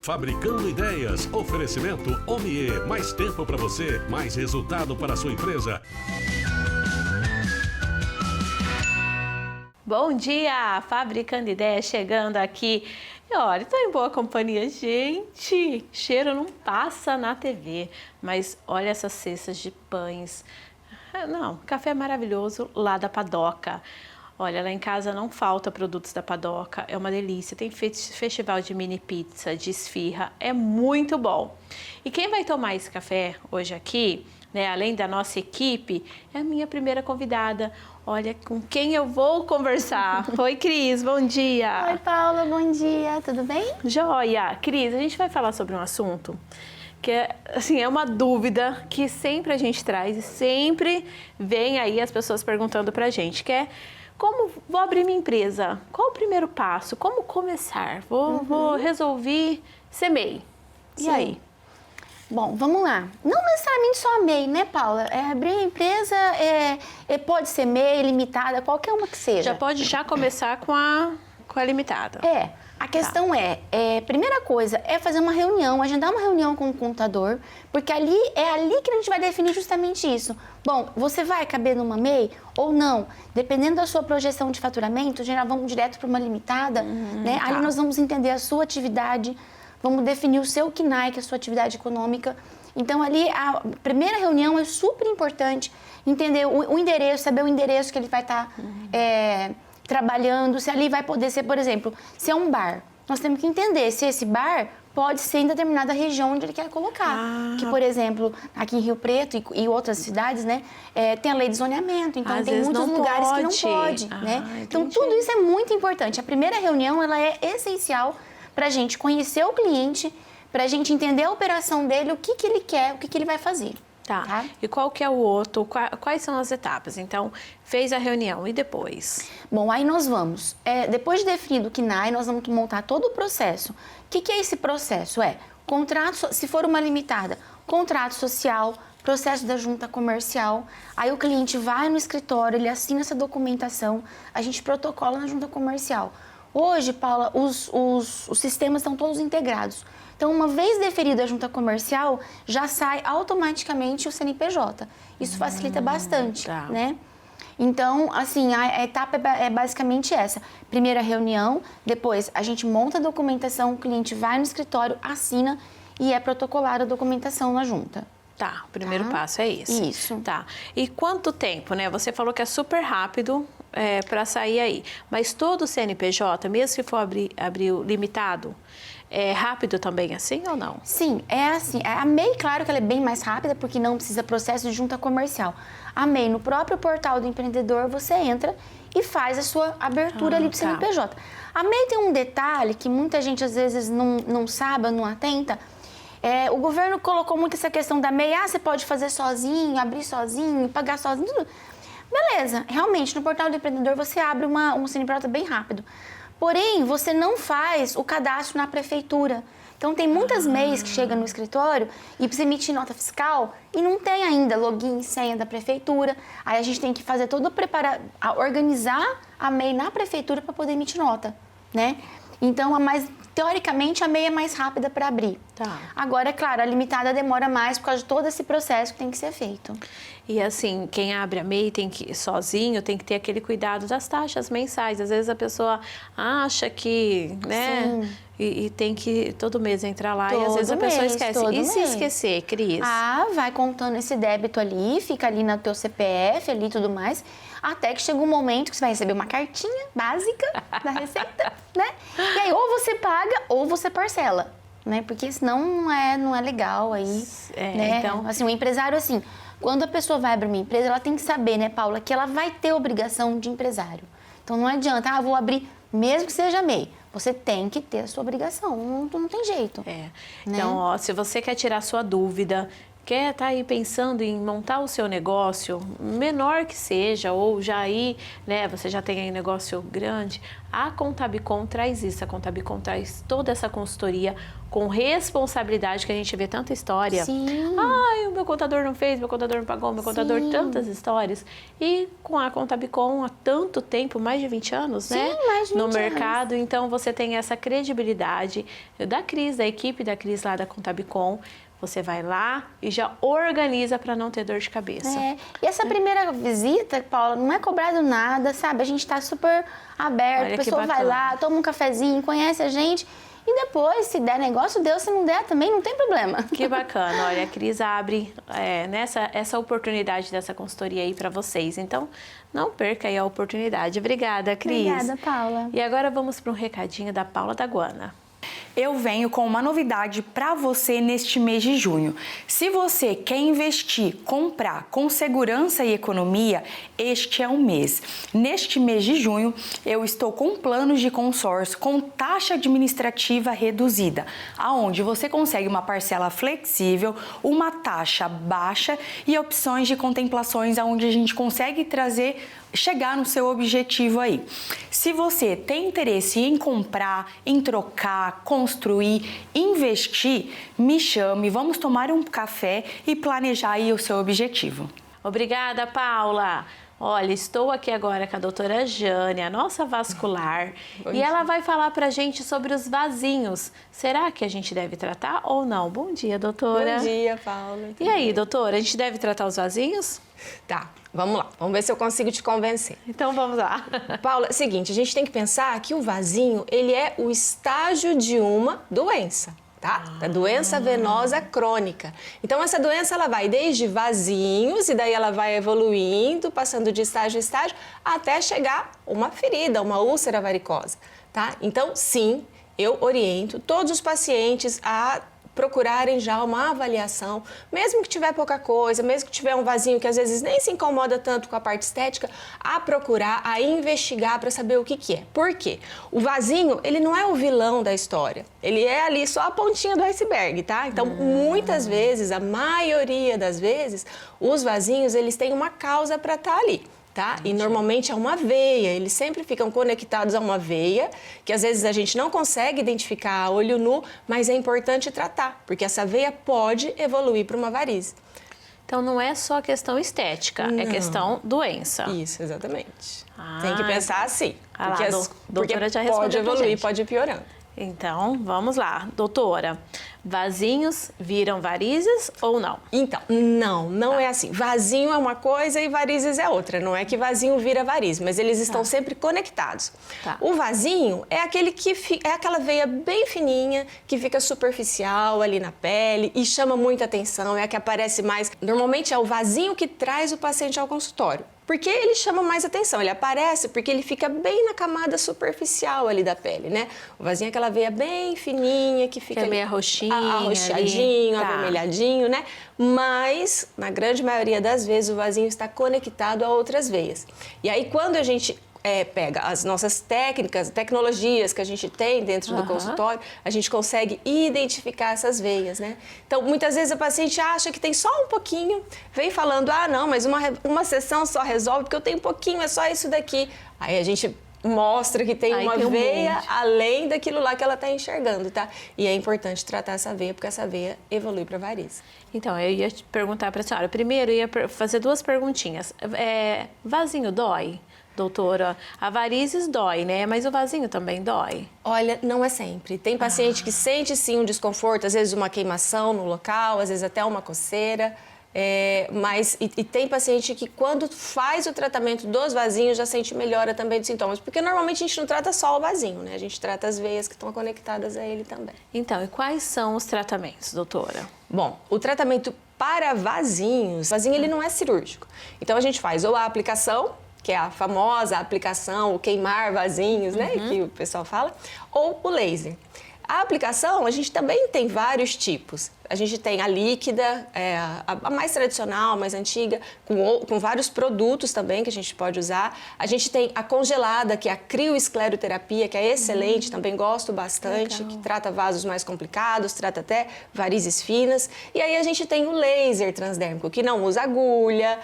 Fabricando Ideias. Oferecimento Omie. Mais tempo para você, mais resultado para a sua empresa. Bom dia, Fabricando Ideias chegando aqui. E olha, estou em boa companhia. Gente, cheiro não passa na TV, mas olha essas cestas de pães. Não, café maravilhoso lá da Padoca. Olha, lá em casa não falta produtos da Padoca, é uma delícia. Tem festival de mini pizza, de esfirra, é muito bom. E quem vai tomar esse café hoje aqui, né, além da nossa equipe, é a minha primeira convidada. Olha, com quem eu vou conversar. Oi, Cris, bom dia. Oi, Paula, bom dia, tudo bem? Joia. Cris, a gente vai falar sobre um assunto que é uma dúvida que sempre a gente traz e sempre vem aí as pessoas perguntando pra gente, que é: como vou abrir minha empresa? Qual o primeiro passo? Como começar? Vou resolver ser MEI. E Sim. aí? Bom, vamos lá. Não necessariamente só a MEI, né, Paula? Abrir a empresa pode ser MEI, limitada, qualquer uma que seja. Já pode começar com a limitada. A questão primeira coisa é fazer uma reunião, agendar uma reunião com o contador, porque ali que a gente vai definir justamente isso. Bom, você vai caber numa MEI ou não? Dependendo da sua projeção de faturamento, já vamos direto para uma limitada, né? Ali nós vamos entender a sua atividade, vamos definir o seu KNAI, que é a sua atividade econômica. Então, ali, a primeira reunião é super importante, entender o endereço, saber o endereço que ele vai estar trabalhando, se ali vai poder ser, por exemplo, se é um bar. Nós temos que entender se esse bar pode ser em determinada região onde ele quer colocar. Que, por exemplo, aqui em Rio Preto e outras cidades, né, tem a lei de zoneamento, então tem muitos lugares que não pode, né? Então, tudo isso é muito importante. A primeira reunião, ela é essencial para a gente conhecer o cliente, para a gente entender a operação dele, o que ele quer, o que ele vai fazer. Tá. E qual que é o outro? Quais são as etapas? Então, fez a reunião e depois? Bom, aí nós vamos, depois de definido o KNAI, nós vamos montar todo o processo. O que é esse processo? Contrato, se for uma limitada, contrato social, processo da junta comercial. Aí o cliente vai no escritório, ele assina essa documentação, a gente protocola na junta comercial. Hoje, Paula, os sistemas estão todos integrados. Então, uma vez deferida a junta comercial, já sai automaticamente o CNPJ. Isso facilita bastante, né? Então, assim, a etapa é basicamente essa. Primeira reunião, depois a gente monta a documentação, o cliente vai no escritório, assina e é protocolada a documentação na junta. Tá, o primeiro passo é esse. Isso. Tá. E quanto tempo, né? Você falou que é super rápido para sair aí. Mas todo o CNPJ, mesmo se for abrir o limitado, é rápido também assim ou não? Sim, é assim. A MEI, claro que ela é bem mais rápida, porque não precisa processo de junta comercial. A MEI, no próprio portal do empreendedor, você entra e faz a sua abertura ali do CNPJ. A MEI tem um detalhe que muita gente às vezes não sabe, não atenta. O governo colocou muito essa questão da MEI, você pode fazer sozinho, abrir sozinho, pagar sozinho, tudo. Beleza, realmente, no portal do empreendedor você abre um CNPJ bem rápido. Porém, você não faz o cadastro na prefeitura. Então, tem muitas MEIs que chegam no escritório e precisa emitir nota fiscal e não tem ainda login e senha da prefeitura. Aí a gente tem que fazer todo organizar a MEI na prefeitura para poder emitir nota, né? Então, teoricamente, a MEI é mais rápida para abrir. Tá. Agora, é claro, a limitada demora mais por causa de todo esse processo que tem que ser feito. E assim, quem abre a MEI sozinho tem que ter aquele cuidado das taxas mensais. Às vezes a pessoa acha que, né? Sim. E tem que todo mês entrar lá Todo e às vezes a pessoa mês, esquece. todo E se mês. esquecer, Cris? Vai contando esse débito ali, fica ali no teu CPF ali e tudo mais, até que chega um momento que você vai receber uma cartinha básica da Receita, né? E aí ou você paga ou você parcela, né? Porque senão não é legal aí, né? Então, assim, o empresário, assim, quando a pessoa vai abrir uma empresa, ela tem que saber, né, Paula, que ela vai ter obrigação de empresário. Então não adianta, vou abrir, mesmo que seja MEI. Você tem que ter a sua obrigação, não tem jeito. Né? Então, se você quer tirar sua dúvida, quer estar aí pensando em montar o seu negócio, menor que seja, ou já aí, né, você já tem aí negócio grande, a Contabicon traz isso, a Contabicon traz toda essa consultoria com responsabilidade, que a gente vê tanta história. Sim. Ai, o meu contador não fez, meu contador não pagou, meu contador, tantas histórias. E com a Contabicon há tanto tempo, mais de 20 anos, né? Mais de 20 no anos. mercado, então você tem essa credibilidade da Cris, da equipe da Cris lá da Contabicon. Você vai lá e já organiza para não ter dor de cabeça. E essa primeira visita, Paula, não é cobrado nada, sabe? A gente tá super aberto, Olha a pessoa que vai lá, toma um cafezinho, conhece a gente. E depois, se der negócio, deu. Se não der, também não tem problema. Que bacana. Olha, a Cris abre essa oportunidade dessa consultoria aí para vocês. Então, não perca aí a oportunidade. Obrigada, Cris. Obrigada, Paula. E agora vamos para um recadinho da Paula da Guana. Eu venho com uma novidade para você neste mês de junho. Se você quer investir, comprar com segurança e economia, este é o mês. Neste mês de junho, eu estou com planos de consórcio com taxa administrativa reduzida, aonde você consegue uma parcela flexível, uma taxa baixa e opções de contemplações aonde a gente consegue chegar no seu objetivo aí. Se você tem interesse em comprar, em trocar, construir, investir, me chame, vamos tomar um café e planejar aí o seu objetivo. Obrigada, Paula. Olha, estou aqui agora com a doutora Jane, a nossa vascular, e ela vai falar pra gente sobre os vasinhos. Será que a gente deve tratar ou não? Bom dia, doutora. Bom dia, Paula. E aí, doutora, a gente deve tratar os vasinhos? Tá, vamos lá. Vamos ver se eu consigo te convencer. Então, vamos lá. Paula, é o seguinte, a gente tem que pensar que o vasinho, ele é o estágio de uma doença. Tá? Da doença venosa crônica. Então, essa doença, ela vai desde vasinhos, e daí ela vai evoluindo, passando de estágio em estágio, até chegar uma ferida, uma úlcera varicosa, tá? Então, sim, eu oriento todos os pacientes a procurarem já uma avaliação, mesmo que tiver pouca coisa, mesmo que tiver um vasinho que às vezes nem se incomoda tanto com a parte estética, a procurar, a investigar para saber o que é. Por quê? O vasinho, ele não é o vilão da história, ele é ali só a pontinha do iceberg, tá? Então, muitas vezes, a maioria das vezes, os vasinhos, eles têm uma causa para estar ali. Tá? E normalmente é uma veia, eles sempre ficam conectados a uma veia, que às vezes a gente não consegue identificar a olho nu, mas é importante tratar, porque essa veia pode evoluir para uma varize. Então, não é só questão estética, é questão doença. Isso, exatamente. Tem que pensar assim, doutora porque já pode respondeu pra evoluir, gente. pode ir piorando. Então, vamos lá. Doutora, vasinhos viram varizes ou não? Então, não é assim. Vasinho é uma coisa e varizes é outra. Não é que vasinho vira varize, mas eles estão sempre conectados. Tá. O vasinho é aquele é aquela veia bem fininha, que fica superficial ali na pele e chama muita atenção, é a que aparece mais. Normalmente é o vasinho que traz o paciente ao consultório. Porque ele chama mais atenção, ele aparece porque ele fica bem na camada superficial ali da pele, né? O vasinho é aquela veia bem fininha, que fica Que é meio arroxinha, arroxeadinho, ali. Tá. avermelhadinho, né? Mas, na grande maioria das vezes, o vasinho está conectado a outras veias. E aí, quando a gente pega as nossas tecnologias que a gente tem dentro do consultório, a gente consegue identificar essas veias, né? Então, muitas vezes a paciente acha que tem só um pouquinho, vem falando, não, mas uma sessão só resolve, porque eu tenho um pouquinho, é só isso daqui. Aí a gente mostra que tem uma veia além daquilo lá que ela está enxergando, tá? E é importante tratar essa veia, porque essa veia evolui para varize. Então, eu ia te perguntar para a senhora. Primeiro, eu ia fazer duas perguntinhas. Vasinho dói? Doutora, a varizes dói, né? Mas o vasinho também dói? Olha, não é sempre. Tem paciente que sente sim um desconforto, às vezes uma queimação no local, às vezes até uma coceira. Mas tem paciente que quando faz o tratamento dos vasinhos já sente melhora também dos sintomas. Porque normalmente a gente não trata só o vasinho, né? A gente trata as veias que estão conectadas a ele também. Então, e quais são os tratamentos, doutora? Bom, o tratamento para vasinhos, o vasinho ele não é cirúrgico. Então a gente faz ou a aplicação, que é a famosa aplicação, o queimar vasinhos, né, que o pessoal fala, ou o laser. A aplicação, a gente também tem vários tipos. A gente tem a líquida, a mais tradicional, a mais antiga, com vários produtos também que a gente pode usar. A gente tem a congelada, que é a crioescleroterapia, que é excelente, também gosto bastante, que trata vasos mais complicados, trata até varizes finas. E aí a gente tem o laser transdérmico, que não usa agulha,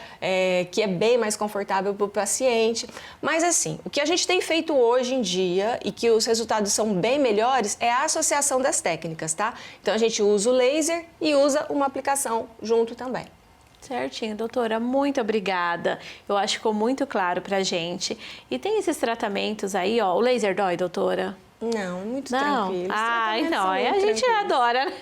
que é bem mais confortável para o paciente. Mas assim, o que a gente tem feito hoje em dia e que os resultados são bem melhores é a associação das técnicas, tá? Então a gente usa o laser e usa uma aplicação junto também. Certinho, doutora, muito obrigada. Eu acho que ficou muito claro pra gente. E tem esses tratamentos aí, ó, o laser dói, doutora? Não, muito Não? tranquilo. Ah, então, aí a gente adora, né?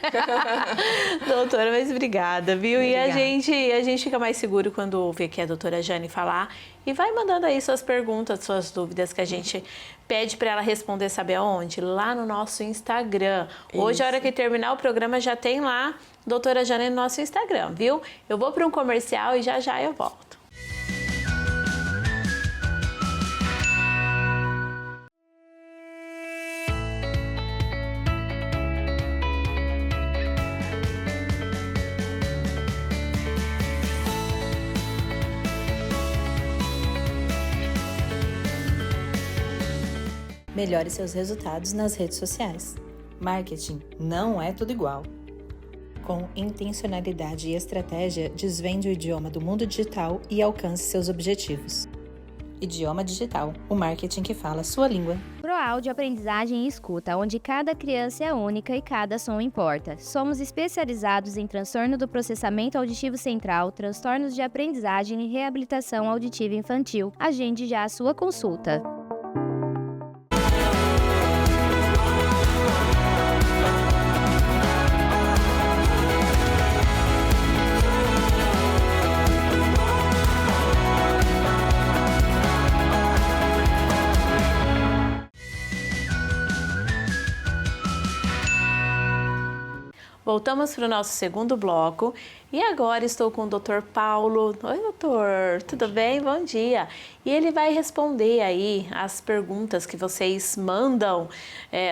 Doutora, mas obrigada, viu? Obrigada. E a gente fica mais seguro quando ouve aqui a doutora Jane falar. E vai mandando aí suas perguntas, suas dúvidas que a gente pede para ela responder, sabe aonde? Lá no nosso Instagram. Hoje, a hora que terminar o programa, já tem lá doutora Jane no nosso Instagram, viu? Eu vou para um comercial e já eu volto. Melhore seus resultados nas redes sociais. Marketing não é tudo igual. Com intencionalidade e estratégia, desvende o idioma do mundo digital e alcance seus objetivos. Idioma Digital, o marketing que fala a sua língua. ProAudio Aprendizagem e Escuta, onde cada criança é única e cada som importa. Somos especializados em transtorno do processamento auditivo central, transtornos de aprendizagem e reabilitação auditiva infantil. Agende já a sua consulta. Voltamos para o nosso segundo bloco e agora estou com o Dr. Paulo. Oi, doutor, tudo bem? Bom dia. E ele vai responder aí as perguntas que vocês mandam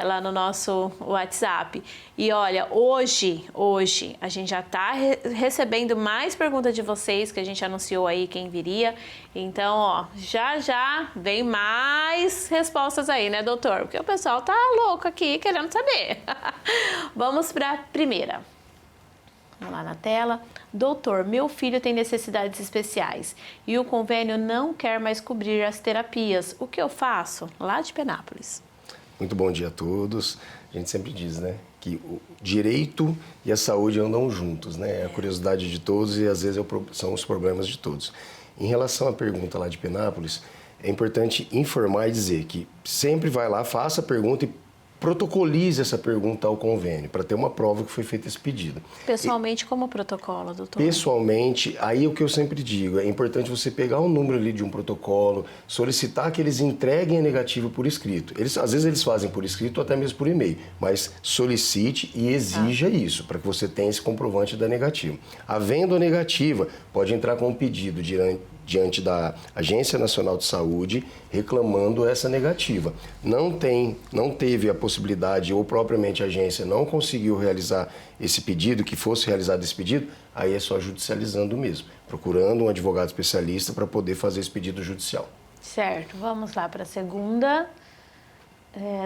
lá no nosso WhatsApp. E olha, hoje a gente já está recebendo mais perguntas de vocês, que a gente anunciou aí quem viria. Então, ó, já vem mais respostas aí, né, doutor? Porque o pessoal tá louco aqui querendo saber. Vamos para a primeira. Vamos lá na tela. Doutor, meu filho tem necessidades especiais e o convênio não quer mais cobrir as terapias. O que eu faço? Lá de Penápolis. Muito bom dia a todos. A gente sempre diz, né, que o direito e a saúde andam juntos, né? É a curiosidade de todos e às vezes são os problemas de todos. Em relação à pergunta lá de Penápolis, é importante informar e dizer que sempre vai lá, faça a pergunta e protocolize essa pergunta ao convênio, para ter uma prova que foi feito esse pedido. Pessoalmente, como protocolo, doutor? Pessoalmente, aí o que eu sempre digo, é importante você pegar o número ali de um protocolo, solicitar que eles entreguem a negativa por escrito. Às vezes eles fazem por escrito ou até mesmo por e-mail, mas solicite e exija isso, para que você tenha esse comprovante da negativa. Havendo a negativa, pode entrar com um pedido diante da Agência Nacional de Saúde, reclamando essa negativa. Não teve a possibilidade, ou propriamente a agência não conseguiu realizar esse pedido, que fosse realizado esse pedido, aí é só judicializando mesmo, procurando um advogado especialista para poder fazer esse pedido judicial. Certo, vamos lá para a segunda.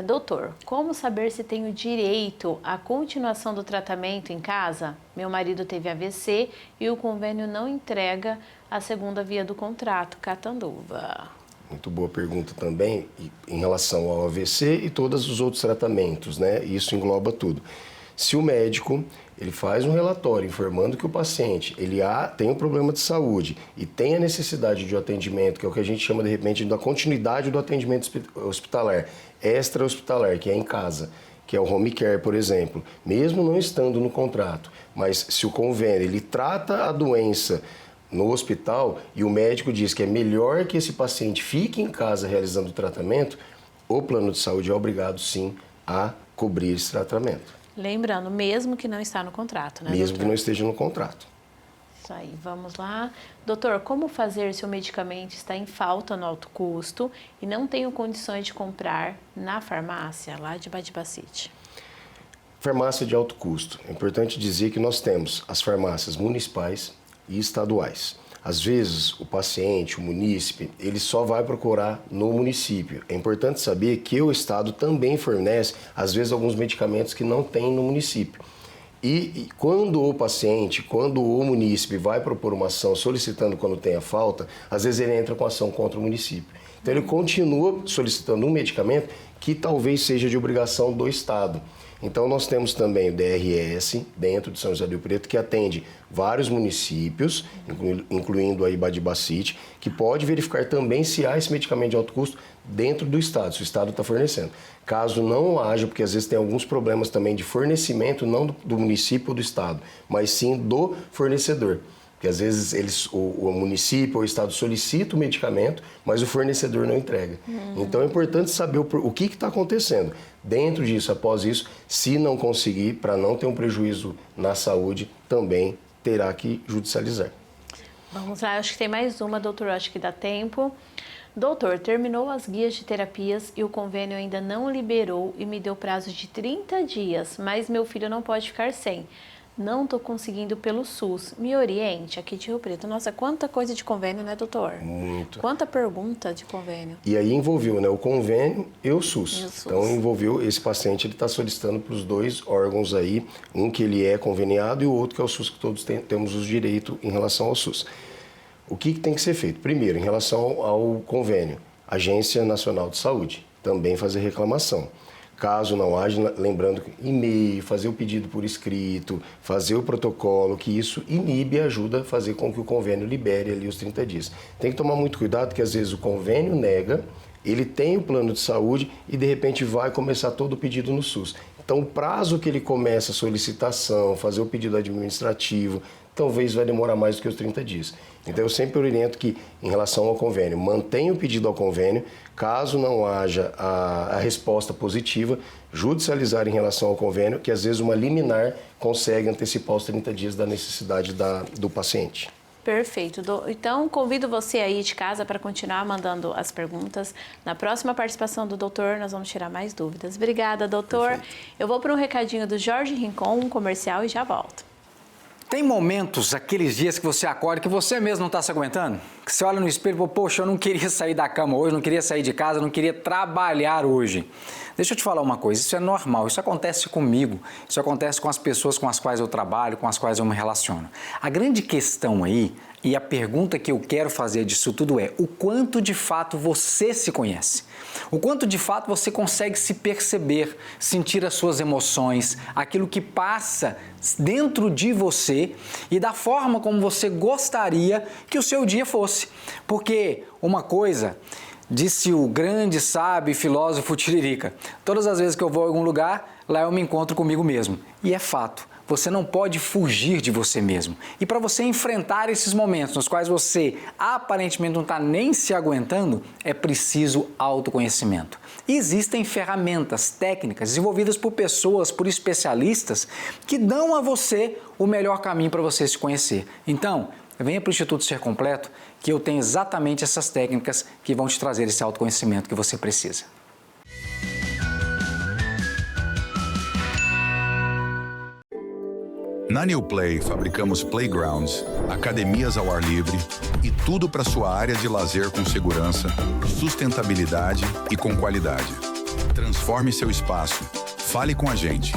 Doutor, como saber se tenho direito à continuação do tratamento em casa? Meu marido teve AVC e o convênio não entrega a segunda via do contrato, Catanduva. Muito boa pergunta também em relação ao AVC e todos os outros tratamentos, né? Isso engloba tudo. Se o médico ele faz um relatório informando que o paciente tem um problema de saúde e tem a necessidade de um atendimento, que é o que a gente chama de repente da continuidade do atendimento hospitalar, extra-hospitalar, que é em casa, que é o home care, por exemplo, mesmo não estando no contrato, mas se o convênio ele trata a doença no hospital e o médico diz que é melhor que esse paciente fique em casa realizando o tratamento, o plano de saúde é obrigado sim a cobrir esse tratamento. Lembrando, mesmo que não está no contrato, né, mesmo doutor? que não esteja no contrato. Isso aí, vamos lá. Doutor, como fazer se o medicamento está em falta no alto custo e não tenho condições de comprar na farmácia lá de Badibacite? Farmácia de alto custo. É importante dizer que nós temos as farmácias municipais e estaduais. Às vezes, o paciente, o munícipe, ele só vai procurar no município. É importante saber que o Estado também fornece, às vezes, alguns medicamentos que não tem no município. E quando o paciente, quando o munícipe vai propor uma ação solicitando quando tem a falta, às vezes ele entra com ação contra o município. Então, ele continua solicitando um medicamento que talvez seja de obrigação do Estado. Então, nós temos também o DRS, dentro de São José do Rio Preto, que atende vários municípios, incluindo a Ibadibacite, que pode verificar também se há esse medicamento de alto custo dentro do Estado, se o Estado está fornecendo. Caso não haja, porque às vezes tem alguns problemas também de fornecimento, não do município ou do Estado, mas sim do fornecedor. Porque às vezes o município ou o Estado solicita o medicamento, mas o fornecedor não entrega. Então é importante saber o que está acontecendo. Dentro disso, após isso, se não conseguir, para não ter um prejuízo na saúde, também terá que judicializar. Vamos lá, acho que tem mais uma, doutor, acho que dá tempo. Doutor, terminou as guias de terapias e o convênio ainda não liberou e me deu prazo de 30 dias, mas meu filho não pode ficar sem. Não estou conseguindo pelo SUS. Me oriente, aqui de Rio Preto. Nossa, quanta coisa de convênio, né, doutor? Muito. Quanta pergunta de convênio. E aí envolveu, né, o convênio e o SUS. Então envolveu esse paciente, ele está solicitando para os dois órgãos aí, um que ele é conveniado e o outro que é o SUS, que todos temos os direitos em relação ao SUS. O que tem que ser feito? Primeiro, em relação ao convênio, Agência Nacional de Saúde, também fazer reclamação. Caso não haja, lembrando que e-mail, fazer o pedido por escrito, fazer o protocolo, que isso inibe e ajuda a fazer com que o convênio libere ali os 30 dias. Tem que tomar muito cuidado, que às vezes o convênio nega, ele tem o plano de saúde e de repente vai começar todo o pedido no SUS. Então o prazo que ele começa a solicitação, fazer o pedido administrativo, talvez vai demorar mais do que os 30 dias. Então eu sempre oriento que, em relação ao convênio, mantenha o pedido ao convênio, caso não haja a resposta positiva, judicializar em relação ao convênio, que às vezes uma liminar consegue antecipar os 30 dias da necessidade do paciente. Perfeito. Então, convido você aí de casa para continuar mandando as perguntas. Na próxima participação do doutor, nós vamos tirar mais dúvidas. Obrigada, doutor. Perfeito. Eu vou para um recadinho do Jorge Rincon, um comercial, e já volto. Tem momentos, aqueles dias que você acorda, que você mesmo não está se aguentando? Que você olha no espelho e fala, poxa, eu não queria sair da cama hoje, não queria sair de casa, não queria trabalhar hoje. Deixa eu te falar uma coisa, isso é normal, isso acontece comigo, isso acontece com as pessoas com as quais eu trabalho, com as quais eu me relaciono. A grande questão aí, e a pergunta que eu quero fazer disso tudo é, o quanto de fato você se conhece? O quanto de fato você consegue se perceber, sentir as suas emoções, aquilo que passa dentro de você e da forma como você gostaria que o seu dia fosse. Porque uma coisa, disse o grande sábio e filósofo Tiririca, todas as vezes que eu vou a algum lugar, lá eu me encontro comigo mesmo. E é fato. Você não pode fugir de você mesmo. E para você enfrentar esses momentos nos quais você aparentemente não está nem se aguentando, é preciso autoconhecimento. E existem ferramentas, técnicas desenvolvidas por pessoas, por especialistas, que dão a você o melhor caminho para você se conhecer. Então, venha para o Instituto Ser Completo, que eu tenho exatamente essas técnicas que vão te trazer esse autoconhecimento que você precisa. Na New Play, fabricamos playgrounds, academias ao ar livre e tudo para sua área de lazer com segurança, sustentabilidade e com qualidade. Transforme seu espaço. Fale com a gente.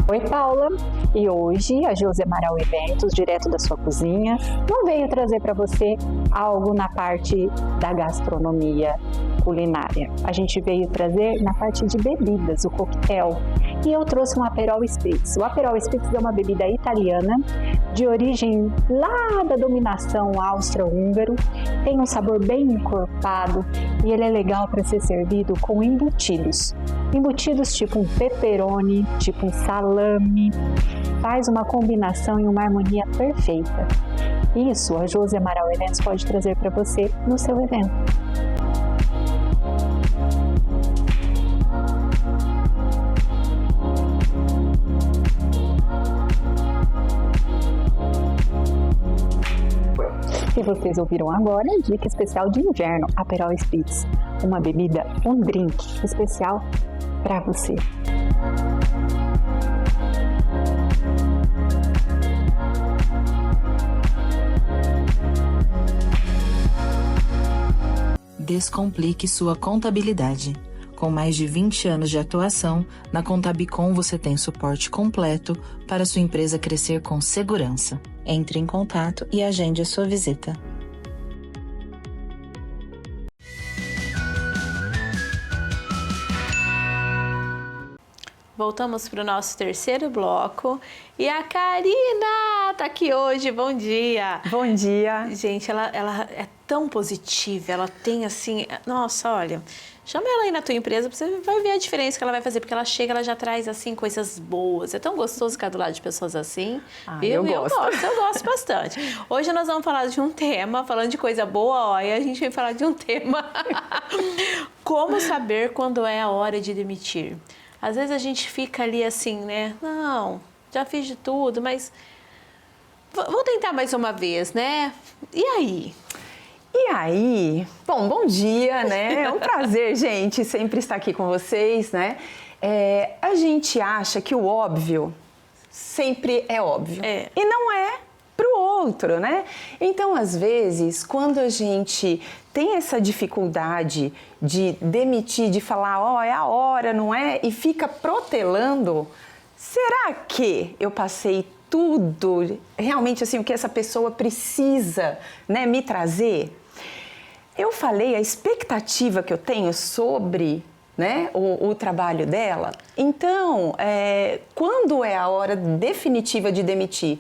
Oi, Paula. E hoje a José Amaral Eventos, direto da sua cozinha, não veio trazer para você algo na parte da gastronomia culinária. A gente veio trazer na parte de bebidas, o coquetel. E eu trouxe um Aperol Spritz. O Aperol Spritz é uma bebida italiana de origem lá da dominação austro-húngaro. Tem um sabor bem encorpado e ele é legal para ser servido com embutidos. Embutidos tipo um pepperoni, tipo um salame. Faz uma combinação e uma harmonia perfeita. Isso a José Amaral Eventos pode trazer para você no seu evento. E vocês ouviram agora a dica especial de inverno, Aperol Spritz, uma bebida, um drink especial para você. Descomplique sua contabilidade. Com mais de 20 anos de atuação, na Contabicon você tem suporte completo para sua empresa crescer com segurança. Entre em contato e agende a sua visita. Voltamos para o nosso terceiro bloco e a Karina tá aqui hoje. Bom dia! Bom dia! Gente, ela é tão positiva, ela tem assim... Nossa, olha, chama ela aí na tua empresa, você vai ver a diferença que ela vai fazer, porque ela chega, ela já traz assim coisas boas. É tão gostoso ficar do lado de pessoas assim. Eu gosto bastante. Hoje nós vamos falar de um tema, falando de coisa boa, ó, e a gente vai falar de um tema. Como saber quando é a hora de demitir? Às vezes a gente fica ali assim, né? Não, já fiz de tudo, mas vou tentar mais uma vez, né? E aí? E aí? Bom dia, né? É um prazer, gente, sempre estar aqui com vocês, né? A gente acha que o óbvio sempre é óbvio. E não é para o outro, né? Então, às vezes, quando a gente tem essa dificuldade de demitir, de falar, ó, é a hora, não é? E fica protelando, será que eu passei tudo, realmente assim, o que essa pessoa precisa, né, me trazer? Eu falei a expectativa que eu tenho sobre, né, o trabalho dela. Então, quando é a hora definitiva de demitir?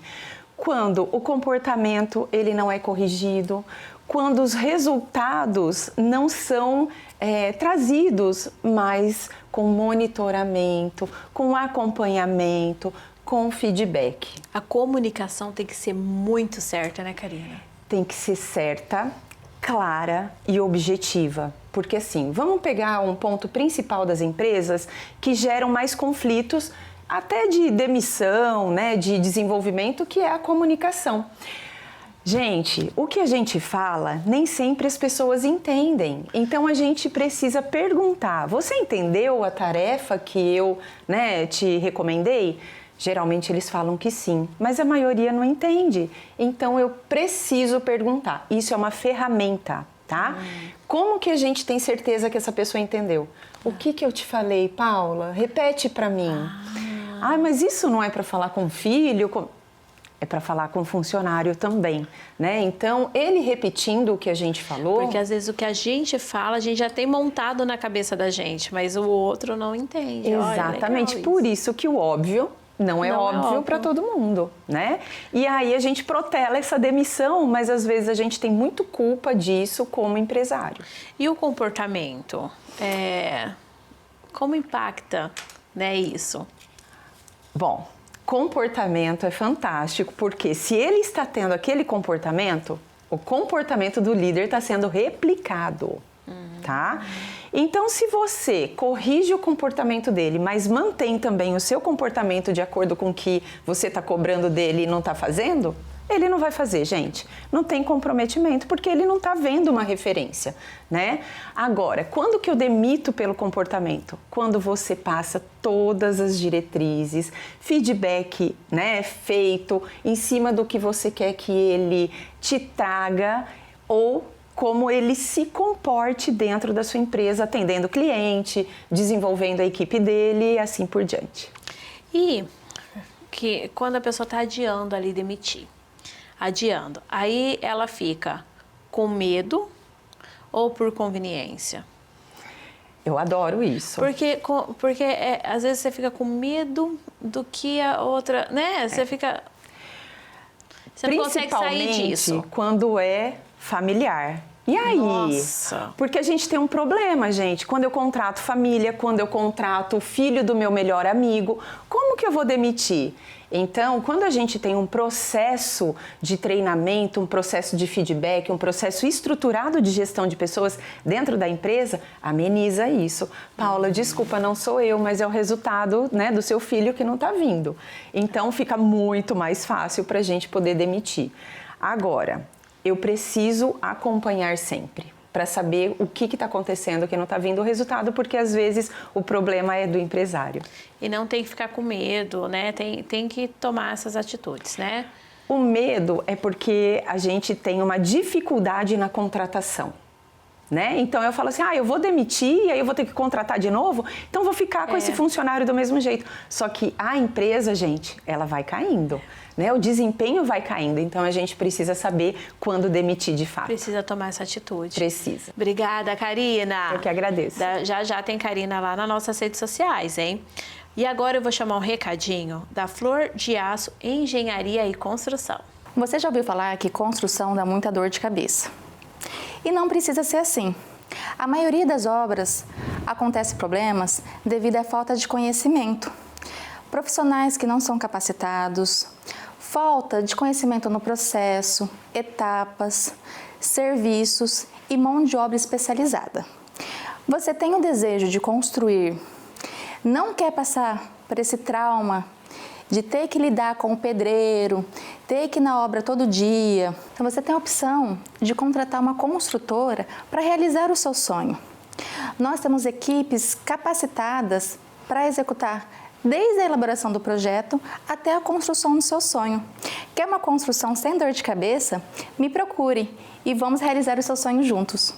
Quando o comportamento ele não é corrigido, quando os resultados não são trazidos, mas com monitoramento, com acompanhamento, com feedback. A comunicação tem que ser muito certa, né, Karina? Tem que ser certa, clara e objetiva. Porque assim, vamos pegar um ponto principal das empresas que geram mais conflitos, até de demissão, né, de desenvolvimento, que é a comunicação. Gente, o que a gente fala, nem sempre as pessoas entendem. Então, a gente precisa perguntar, você entendeu a tarefa que eu, né, te recomendei? Geralmente eles falam que sim, mas a maioria não entende. Então, eu preciso perguntar. Isso é uma ferramenta, tá? Como que a gente tem certeza que essa pessoa entendeu? O que eu te falei, Paula? Repete para mim. Mas isso não é para falar com o filho, é para falar com o funcionário também, né? Então, ele repetindo o que a gente falou... Porque às vezes o que a gente fala, a gente já tem montado na cabeça da gente, mas o outro não entende. Exatamente, por isso que o óbvio não é óbvio para todo mundo, né? E aí a gente protela essa demissão, mas às vezes a gente tem muito culpa disso como empresário. E o comportamento? Como impacta, né, isso? Bom, comportamento é fantástico, porque se ele está tendo aquele comportamento, o comportamento do líder está sendo replicado, tá? Então, se você corrige o comportamento dele, mas mantém também o seu comportamento de acordo com o que você está cobrando dele e não está fazendo, ele não vai fazer, gente. Não tem comprometimento, porque ele não está vendo uma referência, né? Agora, quando que eu demito pelo comportamento? Quando você passa todas as diretrizes, feedback, né, feito em cima do que você quer que ele te traga ou como ele se comporte dentro da sua empresa, atendendo o cliente, desenvolvendo a equipe dele e assim por diante. E que quando a pessoa está adiando ali demitir, adiando, aí ela fica com medo ou por conveniência? Eu adoro isso. Porque às vezes você fica com medo do que a outra, né? Você fica... Você não consegue sair disso. Quando é familiar. E aí? Nossa. Porque a gente tem um problema, gente. Quando eu contrato família, quando eu contrato o filho do meu melhor amigo, como que eu vou demitir? Então, quando a gente tem um processo de treinamento, um processo de feedback, um processo estruturado de gestão de pessoas dentro da empresa, ameniza isso. Paula, desculpa, não sou eu, mas é o resultado, né, do seu filho que não está vindo. Então, fica muito mais fácil para a gente poder demitir. Agora, eu preciso acompanhar sempre para saber o que está acontecendo, que não está vindo o resultado, porque às vezes o problema é do empresário. E não tem que ficar com medo, né? Tem que tomar essas atitudes, né? O medo é porque a gente tem uma dificuldade na contratação. Né? Então eu falo assim, eu vou demitir e aí eu vou ter que contratar de novo, então vou ficar com esse funcionário do mesmo jeito. Só que a empresa, gente, ela vai caindo, né? O desempenho vai caindo, então a gente precisa saber quando demitir de fato. Precisa tomar essa atitude. Precisa. Obrigada, Karina. Eu que agradeço. Já tem Karina lá nas nossas redes sociais, hein? E agora eu vou chamar um recadinho da Flor de Aço Engenharia e Construção. Você já ouviu falar que construção dá muita dor de cabeça? E não precisa ser assim. A maioria das obras acontece problemas devido à falta de conhecimento. Profissionais que não são capacitados, falta de conhecimento no processo, etapas, serviços e mão de obra especializada. Você tem o desejo de construir, não quer passar por esse trauma de ter que lidar com o pedreiro, ter que ir na obra todo dia. Então você tem a opção de contratar uma construtora para realizar o seu sonho. Nós temos equipes capacitadas para executar desde a elaboração do projeto até a construção do seu sonho. Quer uma construção sem dor de cabeça? Me procure e vamos realizar o seu sonho juntos.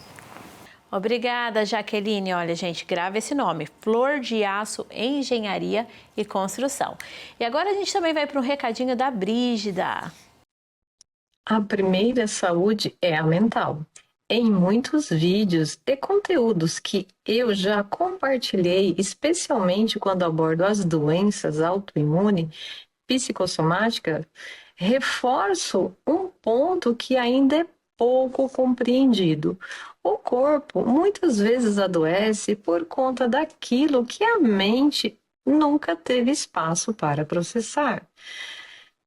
Obrigada, Jaqueline. Olha, gente, grava esse nome, Flor de Aço Engenharia e Construção. E agora a gente também vai para um recadinho da Brígida. A primeira saúde é a mental. Em muitos vídeos e conteúdos que eu já compartilhei, especialmente quando abordo as doenças autoimunes, psicossomáticas, reforço um ponto que ainda é pouco compreendido. O corpo muitas vezes adoece por conta daquilo que a mente nunca teve espaço para processar.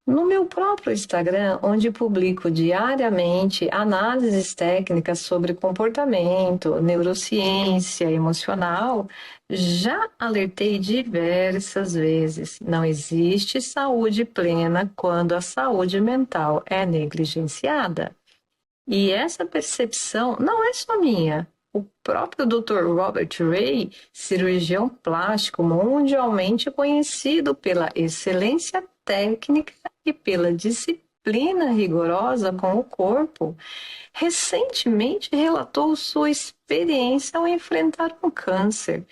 No meu próprio Instagram, onde publico diariamente análises técnicas sobre comportamento, neurociência emocional, já alertei diversas vezes: não existe saúde plena quando a saúde mental é negligenciada. E essa percepção não é só minha. O próprio Dr. Robert Ray, cirurgião plástico mundialmente conhecido pela excelência técnica e pela disciplina rigorosa com o corpo, recentemente relatou sua experiência ao enfrentar um câncer.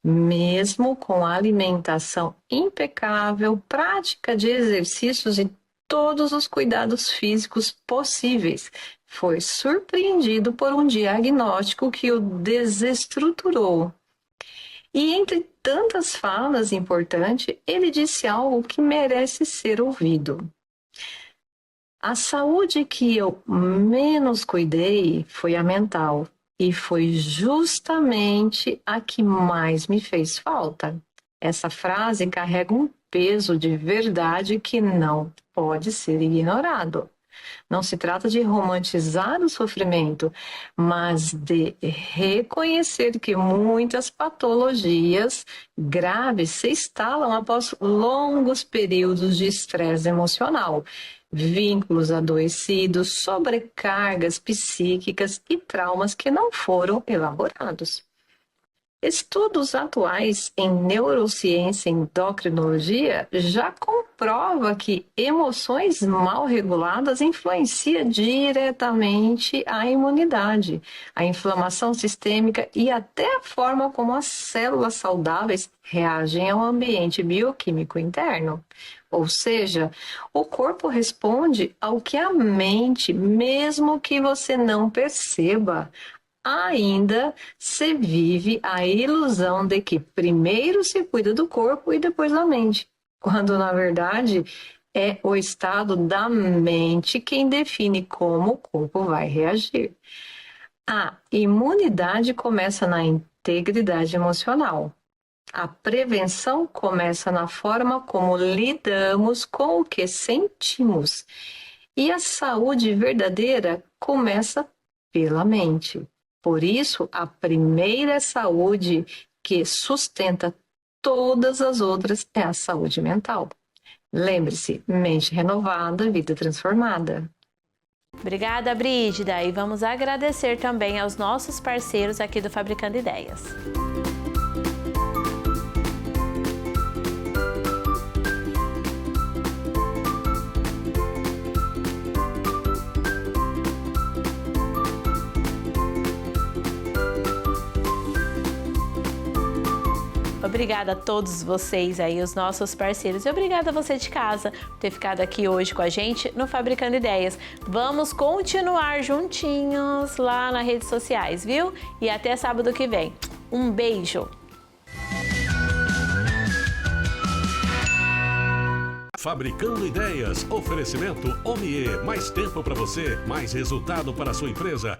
Mesmo com alimentação impecável, prática de exercícios e todos os cuidados físicos possíveis, foi surpreendido por um diagnóstico que o desestruturou. E entre tantas falas importantes, ele disse algo que merece ser ouvido. A saúde que eu menos cuidei foi a mental, e foi justamente a que mais me fez falta. Essa frase carrega um peso de verdade que não pode ser ignorado. Não se trata de romantizar o sofrimento, mas de reconhecer que muitas patologias graves se instalam após longos períodos de estresse emocional, vínculos adoecidos, sobrecargas psíquicas e traumas que não foram elaborados. Estudos atuais em neurociência e endocrinologia já comprova que emoções mal reguladas influenciam diretamente a imunidade, a inflamação sistêmica e até a forma como as células saudáveis reagem ao ambiente bioquímico interno. Ou seja, o corpo responde ao que a mente, mesmo que você não perceba, ainda se vive a ilusão de que primeiro se cuida do corpo e depois da mente, quando na verdade é o estado da mente quem define como o corpo vai reagir. A imunidade começa na integridade emocional. A prevenção começa na forma como lidamos com o que sentimos. E a saúde verdadeira começa pela mente. Por isso, a primeira saúde que sustenta todas as outras é a saúde mental. Lembre-se, mente renovada, vida transformada. Obrigada, Brígida, e vamos agradecer também aos nossos parceiros aqui do Fabricando Ideias. Obrigada a todos vocês aí, os nossos parceiros. E obrigada a você de casa por ter ficado aqui hoje com a gente no Fabricando Ideias. Vamos continuar juntinhos lá nas redes sociais, viu? E até sábado que vem. Um beijo! Fabricando Ideias. Oferecimento OMIE. Mais tempo para você, mais resultado para a sua empresa.